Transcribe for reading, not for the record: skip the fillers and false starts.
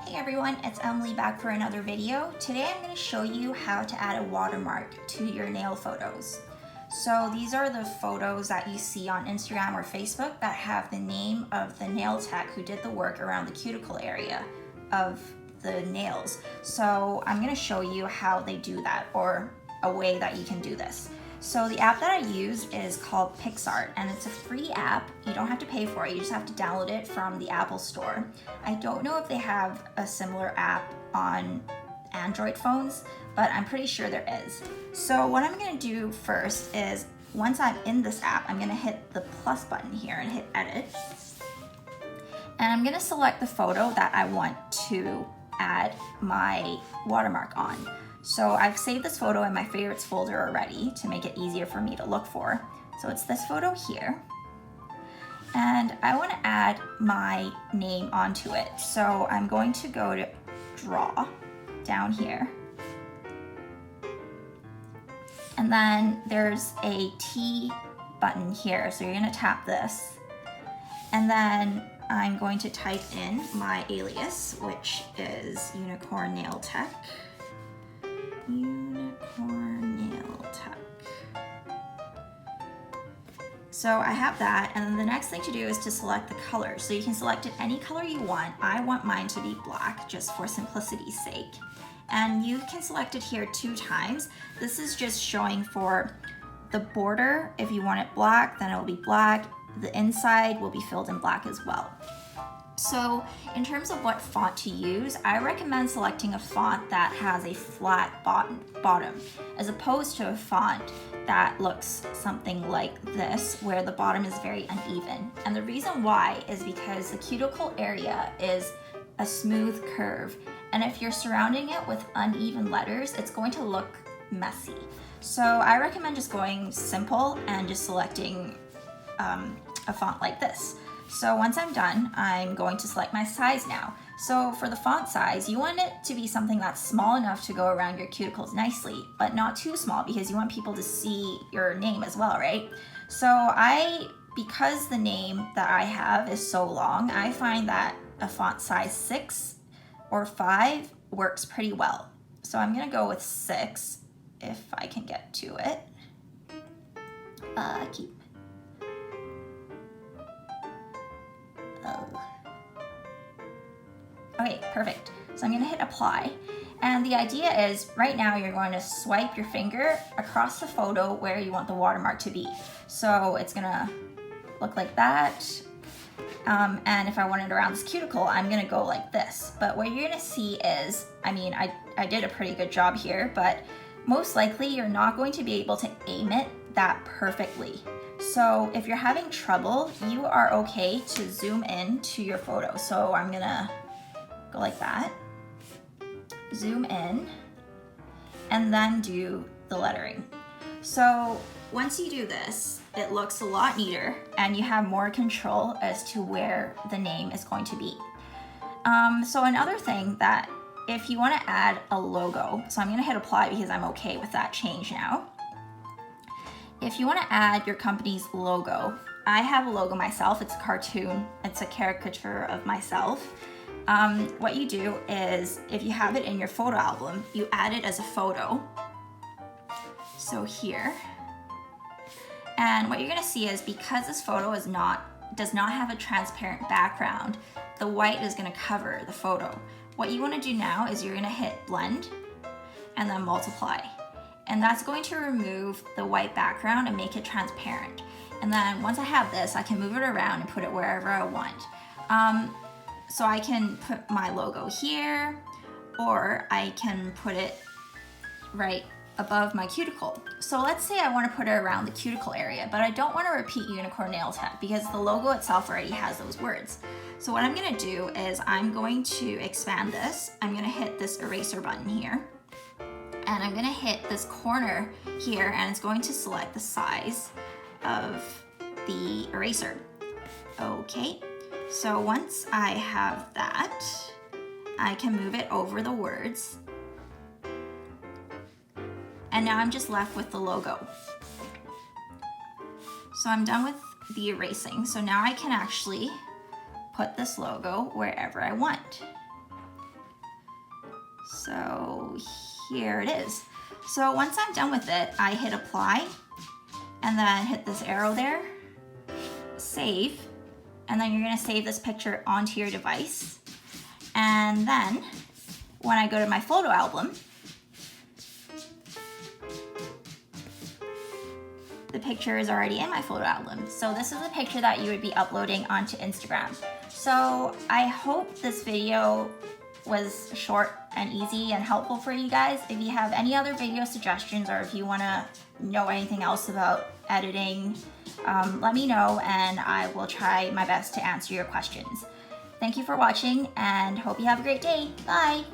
Hey everyone, it's Emily back for another video. Today I'm going to show you how to add a watermark to your nail photos. So these are the photos that you see on Instagram or Facebook that have the name of the nail tech who did the work around the cuticle area of the nails. So I'm going to show you how they do that, or a way that you can do this. So the app that I use is called PixArt, and it's a free app. You don't have to pay for it, you just have to download it from the Apple Store. I don't know if they have a similar app on Android phones, but I'm pretty sure there is. So what I'm gonna do first is, once I'm in this app, I'm gonna hit the plus button here and hit edit. And I'm gonna select the photo that I want to add my watermark on. So I've saved this photo in my favorites folder already to make it easier for me to look for. So it's this photo here. And I want to add my name onto it. So I'm going to go to draw down here. And then there's a T button here. So you're going to tap this. And then I'm going to type in my alias, which is Unicorn Nail Tech. Unicorn Nail Tech. So I have that, and then the next thing to do is to select the color. So you can select it any color you want. I want mine to be black just for simplicity's sake. And you can select it here 2 times. This is just showing for the border. If you want it black, then it will be black. The inside will be filled in black as well. So in terms of what font to use, I recommend selecting a font that has a flat bottom, as opposed to a font that looks something like this, where the bottom is very uneven. And the reason why is because the cuticle area is a smooth curve, and if you're surrounding it with uneven letters, it's going to look messy. So I recommend just going simple and just selecting a font like this. So once I'm done, I'm going to select my size now. So for the font size, you want it to be something that's small enough to go around your cuticles nicely, but not too small, because you want people to see your name as well, right? So because the name that I have is so long, I find that a font size 6 or 5 works pretty well. So I'm gonna go with 6 if I can get to it. Okay, perfect. So I'm gonna hit apply. And the idea is, right now you're going to swipe your finger across the photo where you want the watermark to be. So it's gonna look like that. And if I want it around this cuticle, I'm gonna go like this. But what you're gonna see is, I did a pretty good job here, but most likely you're not going to be able to aim it that perfectly. So if you're having trouble, you are okay to zoom in to your photo. So I'm gonna go like that, zoom in, and then do the lettering. So once you do this, it looks a lot neater, and you have more control as to where the name is going to be. So another thing, that if you want to add a logo, so I'm going to hit apply because I'm okay with that change now. If you want to add your company's logo, I have a logo myself. It's a cartoon. It's a caricature of myself. What you do is, if you have it in your photo album, you add it as a photo. So here. And what you're going to see is, because this photo does not have a transparent background, the white is going to cover the photo. What you want to do now is you're going to hit blend and then multiply. And that's going to remove the white background and make it transparent. And then once I have this, I can move it around and put it wherever I want. So I can put my logo here, or I can put it right above my cuticle. So let's say I want to put it around the cuticle area, but I don't want to repeat Unicorn Nail Tech because the logo itself already has those words. So what I'm going to do is, I'm going to expand this. I'm going to hit this eraser button here, and I'm going to hit this corner here, and it's going to select the size of the eraser. Okay. So once I have that, I can move it over the words. And now I'm just left with the logo. So I'm done with the erasing. So now I can actually put this logo wherever I want. So here it is. So once I'm done with it, I hit apply and then hit this arrow there, save, and then you're gonna save this picture onto your device. And then when I go to my photo album, the picture is already in my photo album. So this is a picture that you would be uploading onto Instagram. So I hope this video was short and easy and helpful for you guys. If you have any other video suggestions or if you want to know anything else about editing, let me know and I will try my best to answer your questions. Thank you for watching and hope you have a great day. Bye!